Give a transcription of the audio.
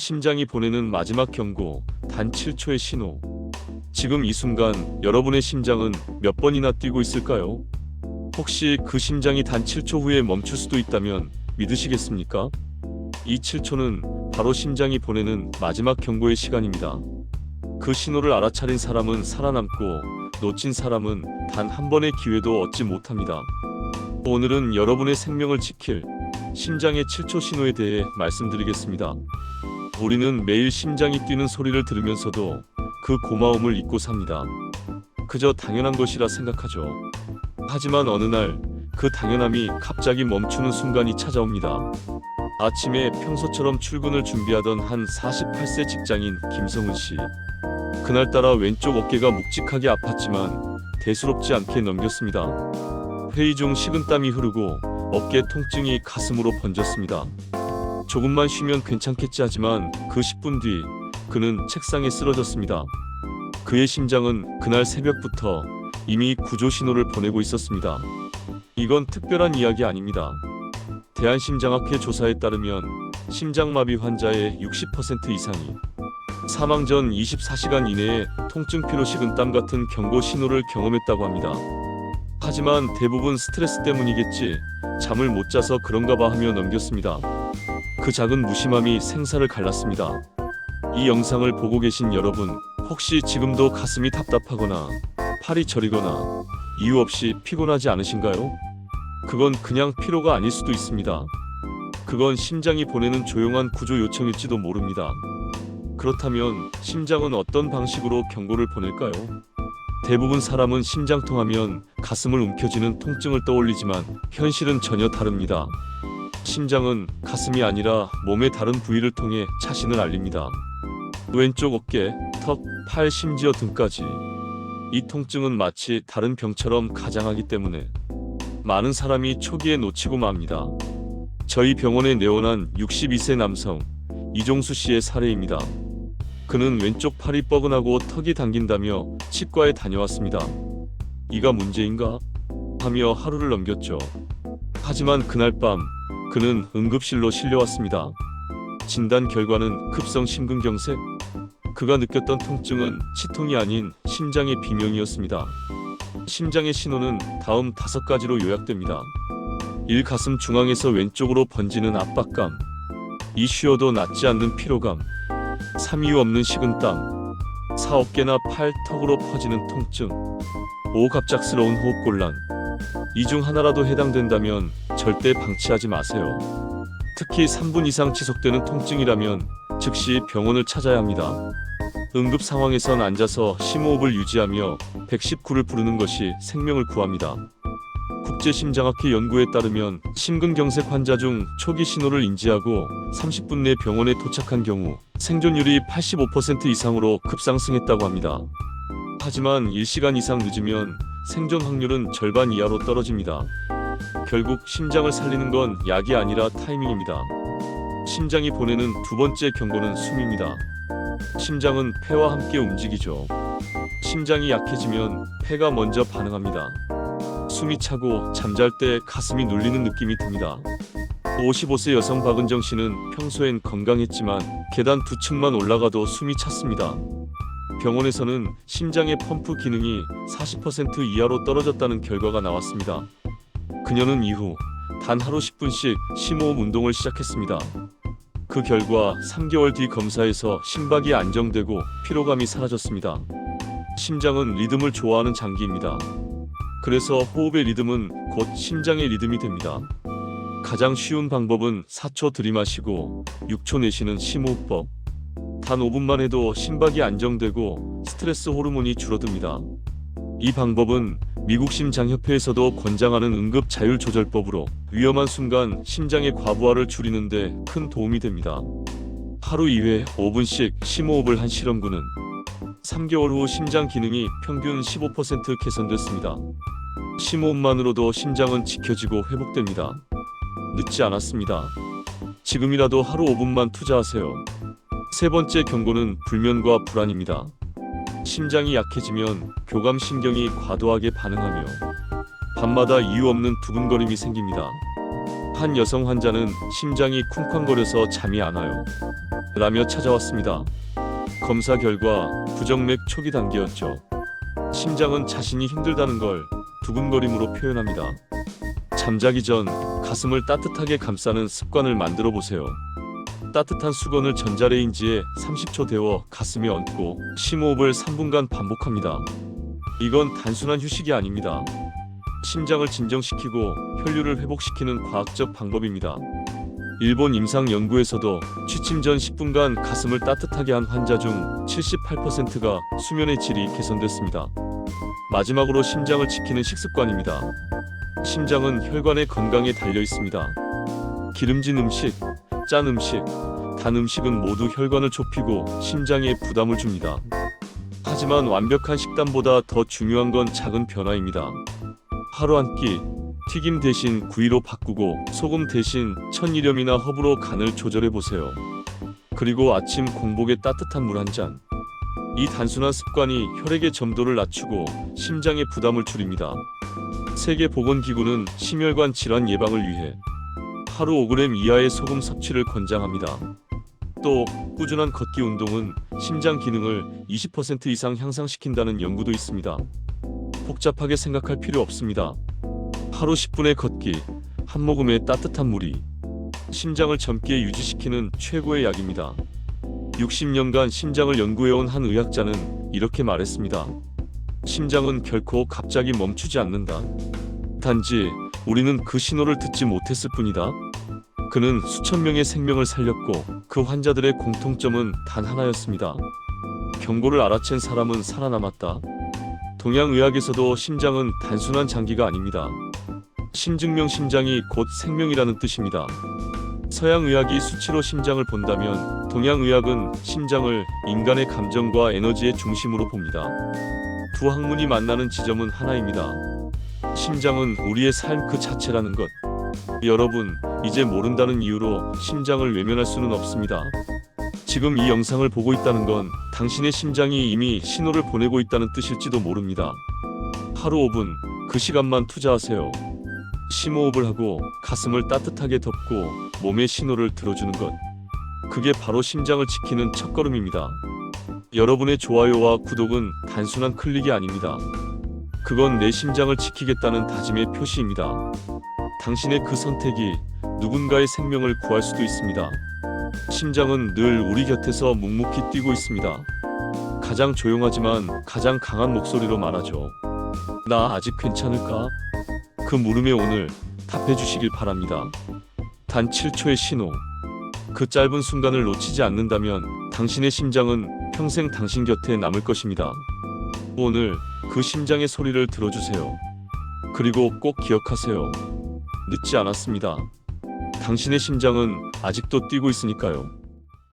심장이 보내는 마지막 경고, 단 7초의 신호. 지금 이 순간 여러분의 심장은 몇 번이나 뛰고 있을까요? 혹시 그 심장이 단 7초 후에 멈출 수도 있다면 믿으시겠습니까? 이 7초는 바로 심장이 보내는 마지막 경고의 시간입니다. 그 신호를 알아차린 사람은 살아남고 놓친 사람은 단 한 번의 기회도 얻지 못합니다. 오늘은 여러분의 생명을 지킬 심장의 7초 신호에 대해 말씀드리겠습니다. 우리는 매일 심장이 뛰는 소리를 들으면서도 그 고마움을 잊고 삽니다. 그저 당연한 것이라 생각하죠. 하지만 어느 날 그 당연함이 갑자기 멈추는 순간이 찾아옵니다. 아침에 평소처럼 출근을 준비하던 한 48세 직장인 김성은 씨. 그날따라 왼쪽 어깨가 묵직하게 아팠지만 대수롭지 않게 넘겼습니다. 회의 중 식은땀이 흐르고 어깨 통증이 가슴으로 번졌습니다. 조금만 쉬면 괜찮겠지 하지만 그 10분 뒤 그는 책상에 쓰러졌습니다. 그의 심장은 그날 새벽부터 이미 구조 신호를 보내고 있었습니다. 이건 특별한 이야기 아닙니다. 대한심장학회 조사에 따르면 심장마비 환자의 60% 이상이 사망 전 24시간 이내에 통증, 피로, 식은땀 같은 경고 신호를 경험했다고 합니다. 하지만 대부분 스트레스 때문이겠지, 잠을 못 자서 그런가 봐 하며 넘겼습니다. 그 작은 무심함이 생사를 갈랐습니다. 이 영상을 보고 계신 여러분, 혹시 지금도 가슴이 답답하거나 팔이 저리거나 이유 없이 피곤하지 않으신가요? 그건 그냥 피로가 아닐 수도 있습니다. 그건 심장이 보내는 조용한 구조 요청일지도 모릅니다. 그렇다면 심장은 어떤 방식으로 경고를 보낼까요? 대부분 사람은 심장통하면 가슴을 움켜쥐는 통증을 떠올리지만 현실은 전혀 다릅니다. 심장은 가슴이 아니라 몸의 다른 부위를 통해 자신을 알립니다. 왼쪽 어깨, 턱, 팔, 심지어 등까지. 이 통증은 마치 다른 병처럼 가장하기 때문에 많은 사람이 초기에 놓치고 맙니다. 저희 병원에 내원한 62세 남성 이종수 씨의 사례입니다. 그는 왼쪽 팔이 뻐근하고 턱이 당긴다며 치과에 다녀왔습니다. 이가 문제인가? 하며 하루를 넘겼죠. 하지만 그날 밤 그는 응급실로 실려왔습니다. 진단 결과는 급성 심근경색. 그가 느꼈던 통증은 치통이 아닌 심장의 비명이었습니다. 심장의 신호는 다음 5가지로 요약됩니다. 1. 가슴 중앙에서 왼쪽으로 번지는 압박감. 2. 쉬어도 낫지 않는 피로감. 3. 이유 없는 식은땀. 4. 어깨나 팔, 턱으로 퍼지는 통증. 5. 갑작스러운 호흡곤란. 이 중 하나라도 해당된다면 절대 방치하지 마세요. 특히 3분 이상 지속되는 통증이라면 즉시 병원을 찾아야 합니다. 응급 상황에선 앉아서 심호흡을 유지하며 119를 부르는 것이 생명을 구합니다. 국제심장학회 연구에 따르면 심근경색 환자 중 초기 신호를 인지하고 30분 내 병원에 도착한 경우 생존율이 85% 이상으로 급상승했다고 합니다. 하지만 1시간 이상 늦으면 생존 확률은 절반 이하로 떨어집니다. 결국 심장을 살리는 건 약이 아니라 타이밍입니다. 심장이 보내는 두 번째 경고는 숨입니다. 심장은 폐와 함께 움직이죠. 심장이 약해지면 폐가 먼저 반응합니다. 숨이 차고 잠잘 때 가슴이 눌리는 느낌이 듭니다. 55세 여성 박은정 씨는 평소엔 건강했지만 계단 2층만 올라가도 숨이 찼습니다. 병원에서는 심장의 펌프 기능이 40% 이하로 떨어졌다는 결과가 나왔습니다. 그녀는 이후 단 하루 10분씩 심호흡 운동을 시작했습니다. 그 결과 3개월 뒤 검사에서 심박이 안정되고 피로감이 사라졌습니다. 심장은 리듬을 좋아하는 장기입니다. 그래서 호흡의 리듬은 곧 심장의 리듬이 됩니다. 가장 쉬운 방법은 4초 들이마시고 6초 내쉬는 심호흡법. 단 5분만 해도 심박이 안정되고 스트레스 호르몬이 줄어듭니다. 이 방법은 미국 심장협회에서도 권장하는 응급 자율 조절법으로 위험한 순간 심장의 과부하를 줄이는데 큰 도움이 됩니다. 하루 2회 5분씩 심호흡을 한 실험군은 3개월 후 심장 기능이 평균 15% 개선됐습니다. 심호흡만으로도 심장은 지켜지고 회복됩니다. 늦지 않았습니다. 지금이라도 하루 5분만 투자하세요. 세 번째 경고는 불면과 불안입니다. 심장이 약해지면 교감신경이 과도하게 반응하며 밤마다 이유 없는 두근거림이 생깁니다. 한 여성 환자는 심장이 쿵쾅거려서 잠이 안 와요. 라며 찾아왔습니다. 검사 결과 부정맥 초기 단계였죠. 심장은 자신이 힘들다는 걸 두근거림으로 표현합니다. 잠자기 전 가슴을 따뜻하게 감싸는 습관을 만들어 보세요. 따뜻한 수건을 전자레인지에 30초 데워 가슴에 얹고 심호흡을 3분간 반복합니다. 이건 단순한 휴식이 아닙니다. 심장을 진정시키고 혈류를 회복시키는 과학적 방법입니다. 일본 임상 연구에서도 취침 전 10분간 가슴을 따뜻하게 한 환자 중 78%가 수면의 질이 개선됐습니다. 마지막으로 심장을 지키는 식습관입니다. 심장은 혈관의 건강에 달려 있습니다. 기름진 음식, 짠 음식, 단 음식은 모두 혈관을 좁히고 심장에 부담을 줍니다. 하지만 완벽한 식단보다 더 중요한 건 작은 변화입니다. 하루 한 끼, 튀김 대신 구이로 바꾸고 소금 대신 천일염이나 허브로 간을 조절해 보세요. 그리고 아침 공복에 따뜻한 물 한 잔. 이 단순한 습관이 혈액의 점도를 낮추고 심장의 부담을 줄입니다. 세계보건기구는 심혈관 질환 예방을 위해 하루 5g 이하의 소금 섭취를 권장합니다. 또 꾸준한 걷기 운동은 심장 기능을 20% 이상 향상시킨다는 연구도 있습니다. 복잡하게 생각할 필요 없습니다. 하루 10분의 걷기, 한 모금의 따뜻한 물이 심장을 젊게 유지시키는 최고의 약입니다. 60년간 심장을 연구해온 한 의학자는 이렇게 말했습니다. 심장은 결코 갑자기 멈추지 않는다. 단지 우리는 그 신호를 듣지 못했을 뿐이다. 그는 수천 명의 생명을 살렸고 그 환자들의 공통점은 단 하나였습니다. 경고를 알아챈 사람은 살아남았다. 동양의학에서도 심장은 단순한 장기가 아닙니다. 심증명 심장이 곧 생명이라는 뜻입니다. 서양의학이 수치로 심장을 본다면 동양의학은 심장을 인간의 감정과 에너지의 중심으로 봅니다. 두 학문이 만나는 지점은 하나입니다. 심장은 우리의 삶 그 자체라는 것. 여러분, 이제 모른다는 이유로 심장을 외면할 수는 없습니다. 지금 이 영상을 보고 있다는 건 당신의 심장이 이미 신호를 보내고 있다는 뜻일지도 모릅니다. 하루 5분, 그 시간만 투자하세요. 심호흡을 하고 가슴을 따뜻하게 덮고 몸의 신호를 들어주는 것. 그게 바로 심장을 지키는 첫걸음입니다. 여러분의 좋아요와 구독은 단순한 클릭이 아닙니다. 그건 내 심장을 지키겠다는 다짐의 표시입니다. 당신의 그 선택이 누군가의 생명을 구할 수도 있습니다. 심장은 늘 우리 곁에서 묵묵히 뛰고 있습니다. 가장 조용하지만 가장 강한 목소리로 말하죠. 나 아직 괜찮을까? 그 물음에 오늘 답해 주시길 바랍니다. 단 7초의 신호. 그 짧은 순간을 놓치지 않는다면 당신의 심장은 평생 당신 곁에 남을 것입니다. 오늘 그 심장의 소리를 들어주세요. 그리고 꼭 기억하세요. 늦지 않았습니다. 당신의 심장은 아직도 뛰고 있으니까요.